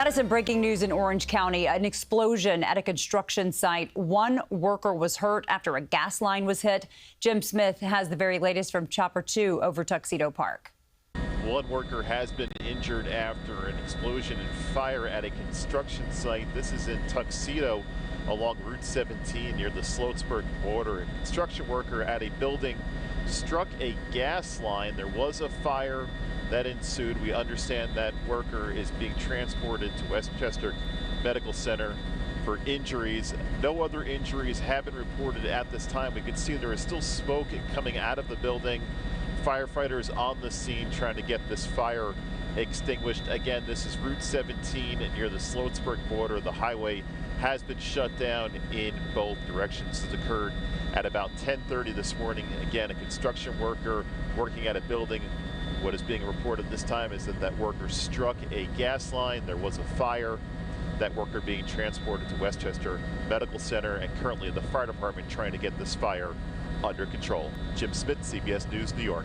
That is some breaking news in Orange County. An explosion at a construction site. One worker was hurt after a gas line was hit. Jim Smith has the very latest from Chopper 2 over Tuxedo Park. One worker has been injured after an explosion and fire at a construction site. This is in Tuxedo along Route 17 near the Sloatsburg border. A construction worker at a building struck a gas line. There was a fire that ensued. We understand that worker is being transported to Westchester Medical Center for injuries. No other injuries have been reported at this time. We can see there is still smoke coming out of the building. Firefighters on the scene trying to get this fire extinguished. Again, this is Route 17 near the Sloatsburg border. The highway has been shut down in both directions. This occurred at about 10:30 this morning. Again, a construction worker working at a building. What is being reported this time is that worker struck a gas line. There was a fire. That worker being transported to Westchester Medical Center, and currently the fire department trying to get this fire under control. Jim Smith, CBS News, New York.